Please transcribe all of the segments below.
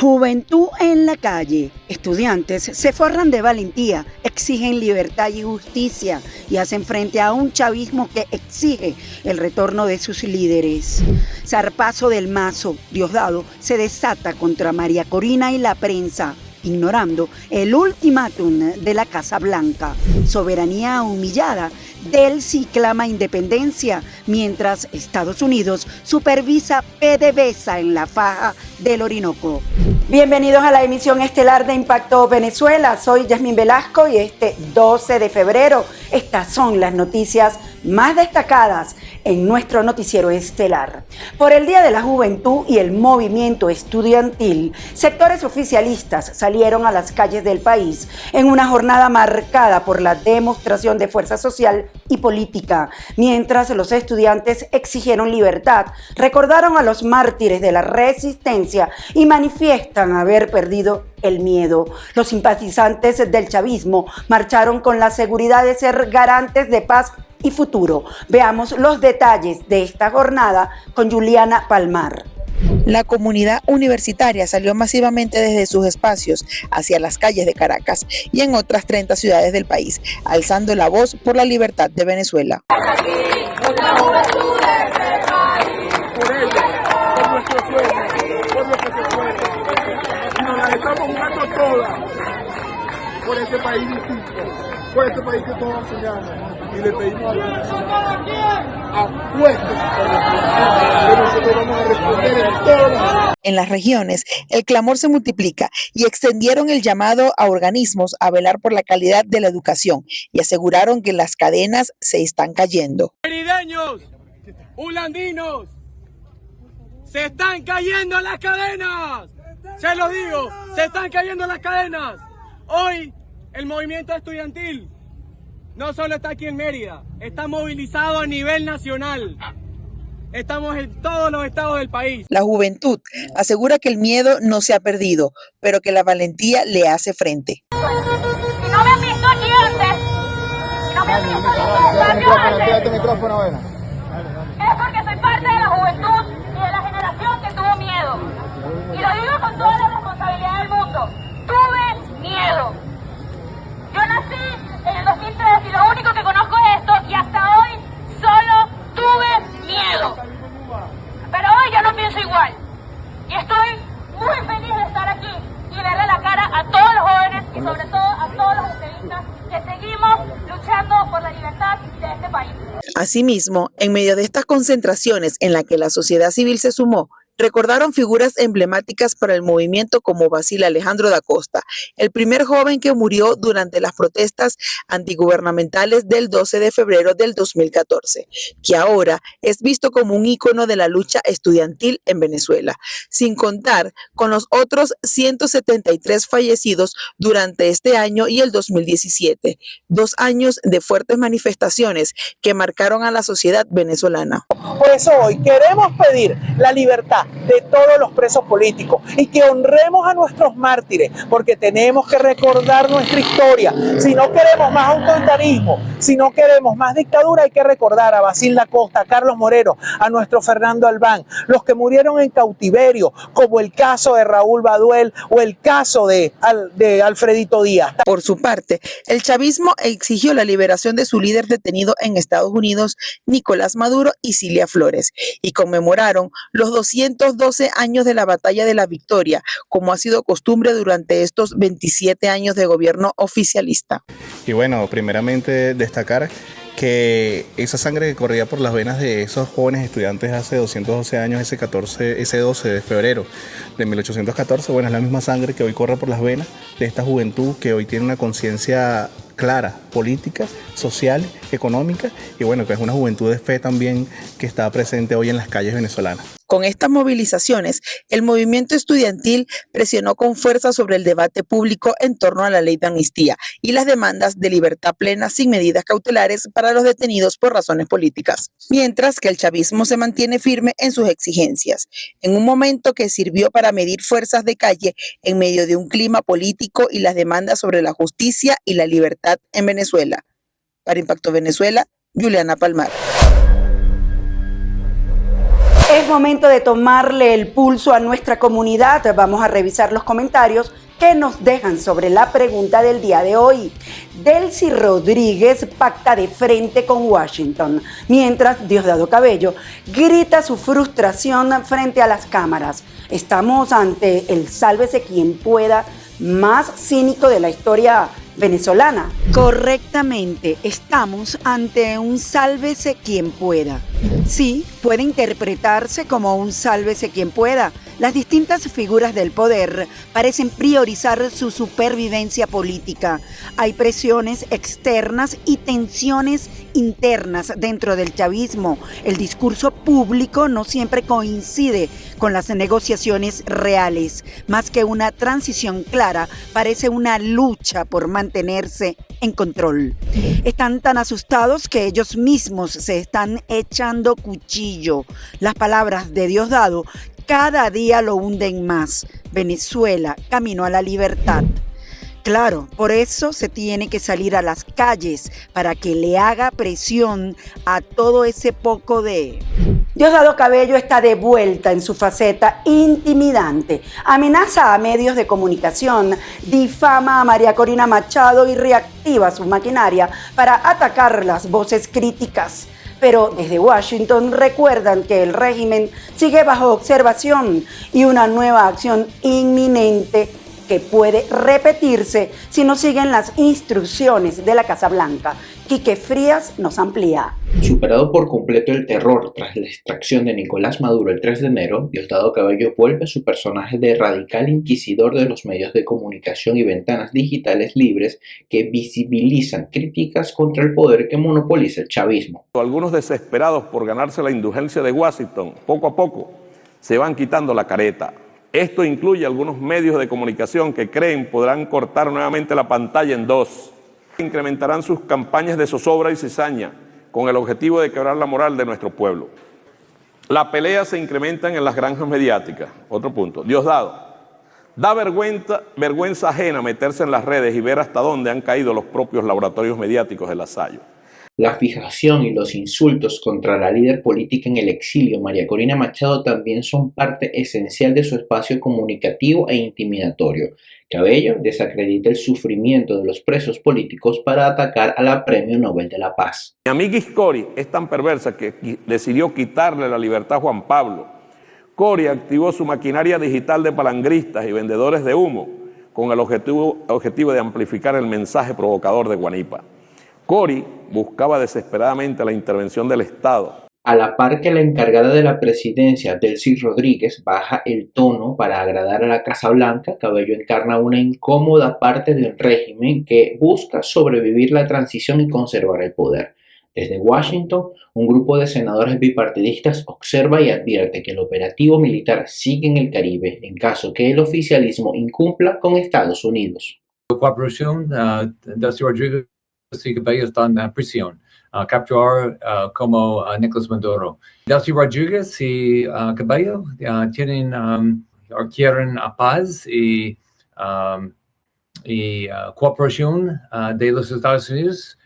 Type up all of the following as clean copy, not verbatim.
Juventud en la calle. Estudiantes se forran de valentía, exigen libertad y justicia y hacen frente a un chavismo que exige el retorno de sus líderes. Zarpazo del Mazo, Diosdado, se desata contra María Corina y la prensa, ignorando el ultimátum de la Casa Blanca. Soberanía humillada. Delcy clama independencia, mientras Estados Unidos supervisa PDVSA en la faja del Orinoco. Bienvenidos a la emisión estelar de Impacto Venezuela. Soy Yasmín Velasco y este 12 de febrero estas son las noticias más destacadas en nuestro noticiero estelar. Por el Día de la Juventud y el movimiento estudiantil, sectores oficialistas salieron a las calles del país en una jornada marcada por la demostración de fuerza social y política, mientras los estudiantes exigieron libertad, recordaron a los mártires de la resistencia y manifiestan haber perdido el miedo. Los simpatizantes del chavismo marcharon con la seguridad de ser garantes de paz y futuro. Veamos los detalles de esta jornada con Juliana Palmar. La comunidad universitaria salió masivamente desde sus espacios hacia las calles de Caracas y en otras 30 ciudades del país, alzando la voz por la libertad de Venezuela. Estamos jugando todas por este país distinto, por este país que todos soñamos, y le pedimos a Dios apuestos que nosotros vamos a responder en todas. En las regiones, el clamor se multiplica y extendieron el llamado a organismos a velar por la calidad de la educación y aseguraron que las cadenas se están cayendo. Merideños, ulandinos, se están cayendo las cadenas. Se los digo, se están cayendo las cadenas. Hoy el movimiento estudiantil no solo está aquí en Mérida, está movilizado a nivel nacional. Estamos en todos los estados del país. La juventud asegura que el miedo no se ha perdido, pero que la valentía le hace frente. Si no me han visto aquí antes, es porque soy parte de la juventud y de la generación que tuvo miedo. Y lo digo con toda la responsabilidad del mundo. Tuve miedo. Yo nací en el 2003 y lo único que conozco es esto y hasta hoy solo tuve miedo. Pero hoy yo no pienso igual. Y estoy muy feliz de estar aquí y verle la cara a todos los jóvenes y sobre todo a todos los activistas que seguimos luchando por la libertad de este país. Asimismo, en medio de estas concentraciones en las que la sociedad civil se sumó, recordaron figuras emblemáticas para el movimiento como Basil Alejandro da Costa, el primer joven que murió durante las protestas antigubernamentales del 12 de febrero del 2014, que ahora es visto como un ícono de la lucha estudiantil en Venezuela, sin contar con los otros 173 fallecidos durante este año y el 2017, 2 años de fuertes manifestaciones que marcaron a la sociedad venezolana. Por eso hoy queremos pedir la libertad de todos los presos políticos y que honremos a nuestros mártires, porque tenemos que recordar nuestra historia. Si no queremos más autoritarismo, si no queremos más dictadura, hay que recordar a Basil da Costa, a Carlos Moreno, a nuestro Fernando Albán, los que murieron en cautiverio, como el caso de Raúl Baduel o el caso de Alfredito Díaz. Por su parte, el chavismo exigió la liberación de su líder detenido en Estados Unidos, Nicolás Maduro y Cilia Flores, y conmemoraron los 212 años de la Batalla de la Victoria, como ha sido costumbre durante estos 27 años de gobierno oficialista. Y bueno, primeramente destacar que esa sangre que corría por las venas de esos jóvenes estudiantes hace 212 años, ese 12 de febrero de 1814, bueno, es la misma sangre que hoy corre por las venas de esta juventud que hoy tiene una conciencia clara, política, social, económica, y bueno, que es una juventud de fe también que está presente hoy en las calles venezolanas. Con estas movilizaciones, el movimiento estudiantil presionó con fuerza sobre el debate público en torno a la ley de amnistía y las demandas de libertad plena sin medidas cautelares para los detenidos por razones políticas, mientras que el chavismo se mantiene firme en sus exigencias, en un momento que sirvió para medir fuerzas de calle en medio de un clima político y las demandas sobre la justicia y la libertad en Venezuela. Para Impacto Venezuela, Juliana Palmar. Es momento de tomarle el pulso a nuestra comunidad. Vamos a revisar los comentarios que nos dejan sobre la pregunta del día de hoy. Delcy Rodríguez pacta de frente con Washington, mientras Diosdado Cabello grita su frustración frente a las cámaras. Estamos ante el sálvese quien pueda más cínico de la historia venezolana. Correctamente, estamos ante un sálvese quien pueda. Sí, puede interpretarse como un sálvese quien pueda. Las distintas figuras del poder parecen priorizar su supervivencia política. Hay presiones externas y tensiones internas dentro del chavismo. El discurso público no siempre coincide con las negociaciones reales. Más que una transición clara, parece una lucha por mantenerse en control. Están tan asustados que ellos mismos se están echando cuchillo. Las palabras de Diosdado cada día lo hunden más. Venezuela, camino a la libertad. Claro, por eso se tiene que salir a las calles, para que le haga presión a todo ese poco de... Diosdado Cabello está de vuelta en su faceta intimidante. Amenaza a medios de comunicación, difama a María Corina Machado y reactiva su maquinaria para atacar las voces críticas. Pero desde Washington recuerdan que el régimen sigue bajo observación y una nueva acción inminente que puede repetirse si no siguen las instrucciones de la Casa Blanca. Quique Frías nos amplía. Superado por completo el terror tras la extracción de Nicolás Maduro el 3 de enero, Diosdado Cabello vuelve a su personaje de radical inquisidor de los medios de comunicación y ventanas digitales libres que visibilizan críticas contra el poder que monopoliza el chavismo. Algunos desesperados por ganarse la indulgencia de Washington, poco a poco se van quitando la careta. Esto incluye algunos medios de comunicación que creen podrán cortar nuevamente la pantalla en dos. Incrementarán sus campañas de zozobra y cizaña con el objetivo de quebrar la moral de nuestro pueblo. La pelea se incrementa en las granjas mediáticas. Otro punto. Diosdado, da vergüenza ajena meterse en las redes y ver hasta dónde han caído los propios laboratorios mediáticos del Lasalle. La fijación y los insultos contra la líder política en el exilio, María Corina Machado, también son parte esencial de su espacio comunicativo e intimidatorio. Cabello desacredita el sufrimiento de los presos políticos para atacar a la Premio Nobel de la Paz. Mi amiga Cori es tan perversa que decidió quitarle la libertad a Juan Pablo. Cori activó su maquinaria digital de palangristas y vendedores de humo con el objetivo de amplificar el mensaje provocador de Guanipa. Cori buscaba desesperadamente la intervención del Estado. A la par que la encargada de la presidencia, Delcy Rodríguez, baja el tono para agradar a la Casa Blanca, Cabello encarna una incómoda parte del régimen que busca sobrevivir la transición y conservar el poder. Desde Washington, un grupo de senadores bipartidistas observa y advierte que el operativo militar sigue en el Caribe en caso que el oficialismo incumpla con Estados Unidos. Cooperación, Delcy Rodríguez y Cabello están en prisión. Capturar como Nicolás Maduro. Delcy Rodríguez y Cabello quieren paz y cooperación de los Estados Unidos.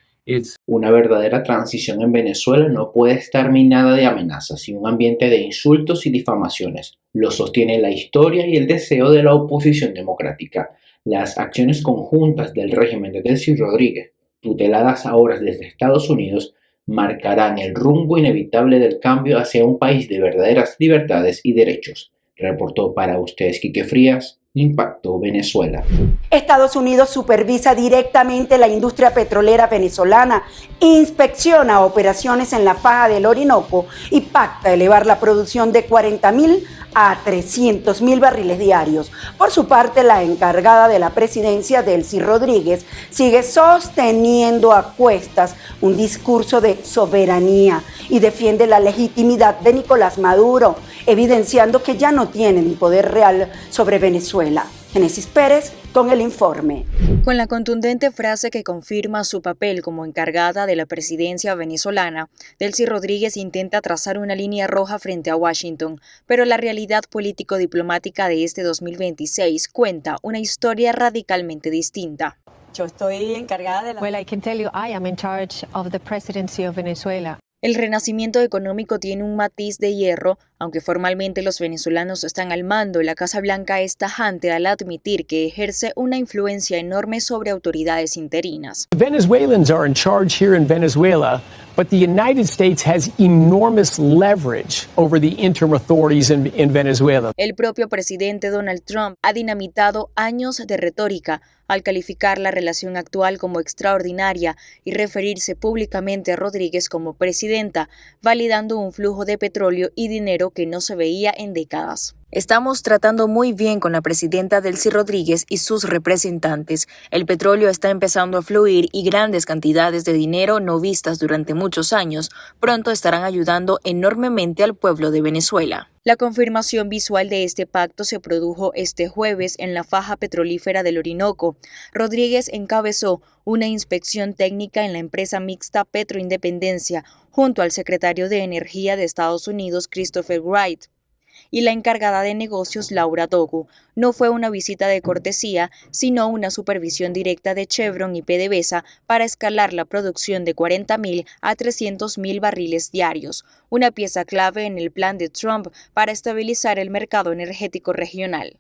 Una verdadera transición en Venezuela no puede estar minada de amenazas y un ambiente de insultos y difamaciones. Lo sostiene la historia y el deseo de la oposición democrática. Las acciones conjuntas del régimen de Delcy Rodríguez, tuteladas ahora desde Estados Unidos, marcarán el rumbo inevitable del cambio hacia un país de verdaderas libertades y derechos. Reportó para ustedes Quique Frías, Impacto Venezuela. Estados Unidos supervisa directamente la industria petrolera venezolana, inspecciona operaciones en la faja del Orinoco y pacta elevar la producción de 40.000 a 300.000 barriles diarios. Por su parte, la encargada de la presidencia, Delcy Rodríguez, sigue sosteniendo a cuestas un discurso de soberanía y defiende la legitimidad de Nicolás Maduro, evidenciando que ya no tienen poder real sobre Venezuela. Génesis Pérez con el informe. Con la contundente frase que confirma su papel como encargada de la presidencia venezolana, Delcy Rodríguez intenta trazar una línea roja frente a Washington, pero la realidad político-diplomática de este 2026 cuenta una historia radicalmente distinta. Yo estoy encargada de la... Well, I can tell you I am in charge of the presidency of Venezuela. El renacimiento económico tiene un matiz de hierro, aunque formalmente los venezolanos están al mando. La Casa Blanca es tajante al admitir que ejerce una influencia enorme sobre autoridades interinas. Venezuelans are in charge here in Venezuela, but the United States has enormous leverage over the interim authorities in Venezuela. El propio presidente Donald Trump ha dinamitado años de retórica al calificar la relación actual como extraordinaria y referirse públicamente a Rodríguez como presidenta, validando un flujo de petróleo y dinero que no se veía en décadas. Estamos tratando muy bien con la presidenta Delcy Rodríguez y sus representantes. El petróleo está empezando a fluir y grandes cantidades de dinero no vistas durante muchos años pronto estarán ayudando enormemente al pueblo de Venezuela. La confirmación visual de este pacto se produjo este jueves en la faja petrolífera del Orinoco. Rodríguez encabezó una inspección técnica en la empresa mixta Petroindependencia junto al secretario de Energía de Estados Unidos, Christopher Wright, y la encargada de negocios, Laura Dogu. No fue una visita de cortesía, sino una supervisión directa de Chevron y PDVSA para escalar la producción de 40.000 a 300.000 barriles diarios, una pieza clave en el plan de Trump para estabilizar el mercado energético regional.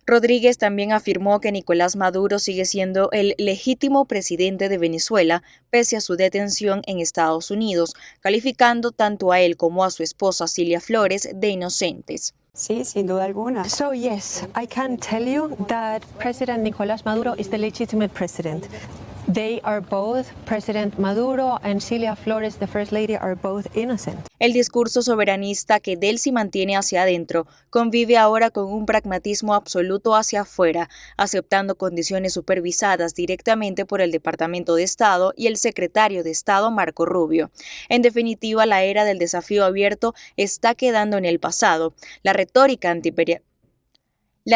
Rodríguez también afirmó que Nicolás Maduro sigue siendo el legítimo presidente de Venezuela, pese a su detención en Estados Unidos, calificando tanto a él como a su esposa Cilia Flores de inocentes. Sí, sin duda alguna. So yes, I can tell you that President Nicolás Maduro is the legitimate president. They are both, President Maduro and Cilia Flores, the First Lady, are both innocent. El discurso soberanista que Delcy mantiene hacia adentro convive ahora con un pragmatismo absoluto hacia afuera, aceptando condiciones supervisadas directamente por el Departamento de Estado y el secretario de Estado Marco Rubio. En definitiva, la era del desafío abierto está quedando en el pasado. La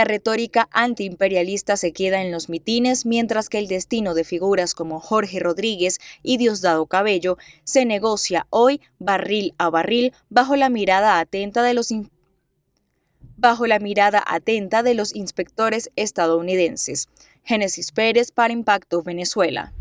retórica antiimperialista se queda en los mitines, mientras que el destino de figuras como Jorge Rodríguez y Diosdado Cabello se negocia hoy barril a barril bajo la mirada atenta de los inspectores estadounidenses. Génesis Pérez para Impacto Venezuela.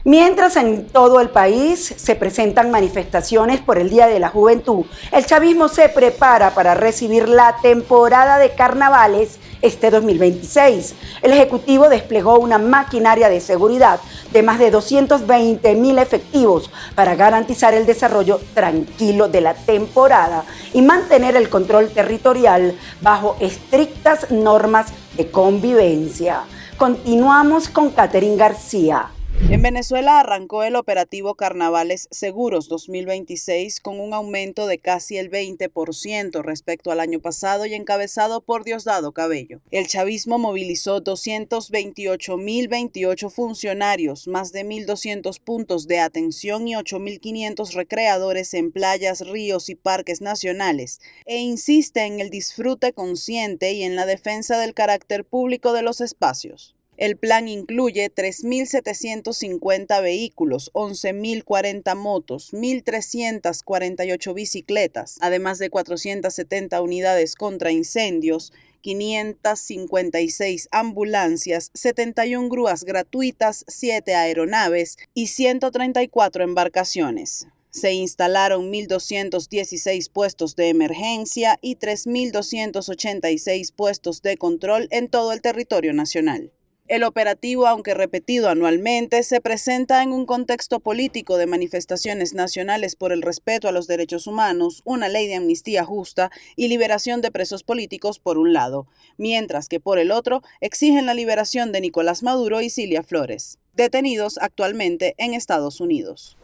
Mientras en todo el país se presentan manifestaciones por el Día de la Juventud, el chavismo se prepara para recibir la temporada de carnavales este 2026. El Ejecutivo desplegó una maquinaria de seguridad de más de 220.000 efectivos para garantizar el desarrollo tranquilo de la temporada y mantener el control territorial bajo estrictas normas de convivencia. Continuamos con Catherine García. En Venezuela arrancó el operativo Carnavales Seguros 2026 con un aumento de casi el 20% respecto al año pasado y encabezado por Diosdado Cabello. El chavismo movilizó 228.028 funcionarios, más de 1.200 puntos de atención y 8.500 recreadores en playas, ríos y parques nacionales, e insiste en el disfrute consciente y en la defensa del carácter público de los espacios. El plan incluye 3.750 vehículos, 11.040 motos, 1.348 bicicletas, además de 470 unidades contra incendios, 556 ambulancias, 71 grúas gratuitas, 7 aeronaves y 134 embarcaciones. Se instalaron 1.216 puestos de emergencia y 3.286 puestos de control en todo el territorio nacional. El operativo, aunque repetido anualmente, se presenta en un contexto político de manifestaciones nacionales por el respeto a los derechos humanos, una ley de amnistía justa y liberación de presos políticos por un lado, mientras que por el otro exigen la liberación de Nicolás Maduro y Cilia Flores, detenidos actualmente en Estados Unidos.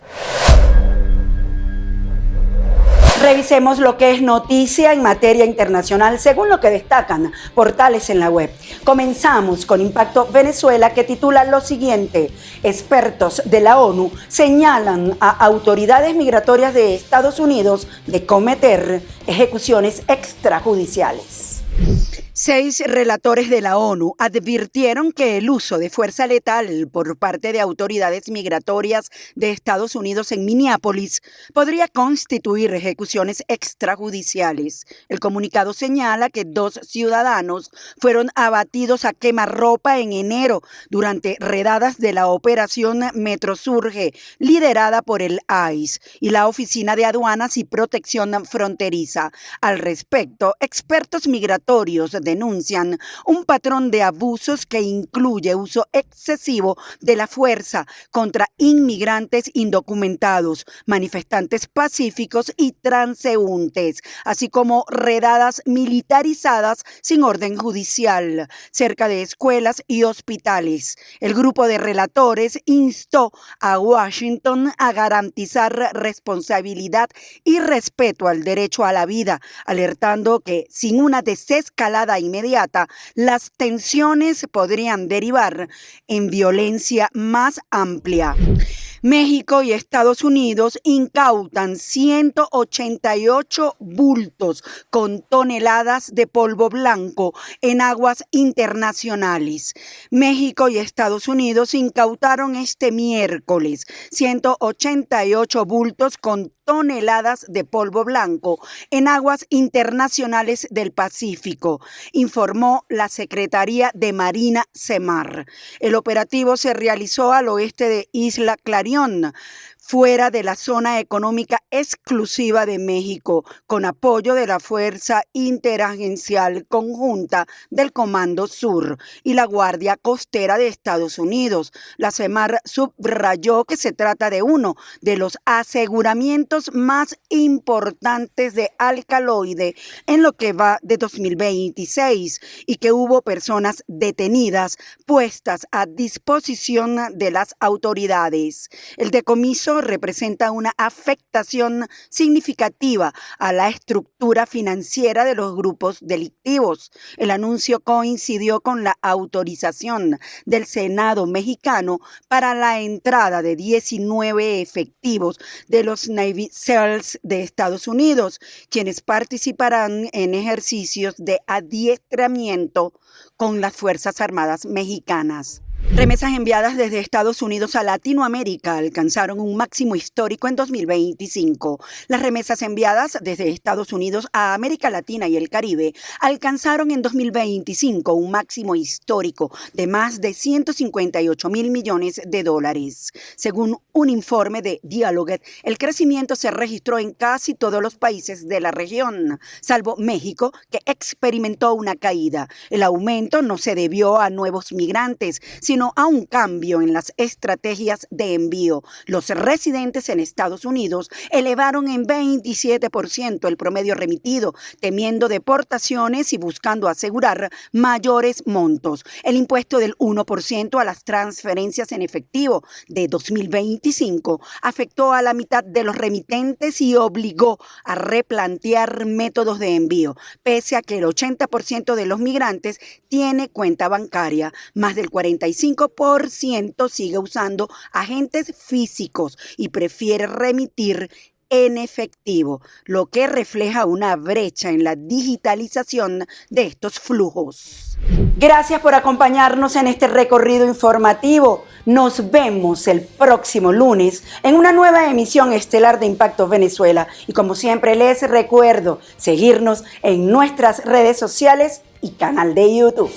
Revisemos lo que es noticia en materia internacional según lo que destacan portales en la web. Comenzamos con Impacto Venezuela, que titula lo siguiente: expertos de la ONU señalan a autoridades migratorias de Estados Unidos de cometer ejecuciones extrajudiciales. 6 relatores de la ONU advirtieron que el uso de fuerza letal por parte de autoridades migratorias de Estados Unidos en Minneapolis podría constituir ejecuciones extrajudiciales. El comunicado señala que 2 ciudadanos fueron abatidos a quemarropa en enero durante redadas de la operación Metrosurge, liderada por el ICE y la Oficina de Aduanas y Protección Fronteriza. Al respecto, expertos migratorios denuncian un patrón de abusos que incluye uso excesivo de la fuerza contra inmigrantes indocumentados, manifestantes pacíficos y transeúntes, así como redadas militarizadas sin orden judicial cerca de escuelas y hospitales. El grupo de relatores instó a Washington a garantizar responsabilidad y respeto al derecho a la vida, alertando que sin una desescalada inmediata, las tensiones podrían derivar en violencia más amplia. México y Estados Unidos incautan 188 bultos con toneladas de polvo blanco en aguas internacionales. México y Estados Unidos incautaron este miércoles 188 bultos con toneladas de polvo blanco en aguas internacionales del Pacífico, informó la Secretaría de Marina Semar. El operativo se realizó al oeste de Isla Clarión, fuera de la zona económica exclusiva de México, con apoyo de la Fuerza Interagencial Conjunta del Comando Sur y la Guardia Costera de Estados Unidos. La Semar subrayó que se trata de uno de los aseguramientos más importantes de alcaloide en lo que va de 2026 y que hubo personas detenidas puestas a disposición de las autoridades. El decomiso representa una afectación significativa a la estructura financiera de los grupos delictivos. El anuncio coincidió con la autorización del Senado mexicano para la entrada de 19 efectivos de los Navy SEALs de Estados Unidos, quienes participarán en ejercicios de adiestramiento con las Fuerzas Armadas mexicanas. Remesas enviadas desde Estados Unidos a Latinoamérica alcanzaron un máximo histórico en 2025. Las remesas enviadas desde Estados Unidos a América Latina y el Caribe alcanzaron en 2025 un máximo histórico de más de 158.000 millones de dólares. Según un informe de Dialogue, el crecimiento se registró en casi todos los países de la región, salvo México, que experimentó una caída. El aumento no se debió a nuevos migrantes, sino a un cambio en las estrategias de envío. Los residentes en Estados Unidos elevaron en 27% el promedio remitido, temiendo deportaciones y buscando asegurar mayores montos. El impuesto del 1% a las transferencias en efectivo de 2025 afectó a la mitad de los remitentes y obligó a replantear métodos de envío, pese a que el 80% de los migrantes tiene cuenta bancaria. Más del 45% sigue usando agentes físicos y prefiere remitir en efectivo, lo que refleja una brecha en la digitalización de estos flujos. Gracias por acompañarnos en este recorrido informativo. Nos vemos el próximo lunes en una nueva emisión estelar de Impacto Venezuela. Y como siempre les recuerdo seguirnos en nuestras redes sociales y canal de YouTube.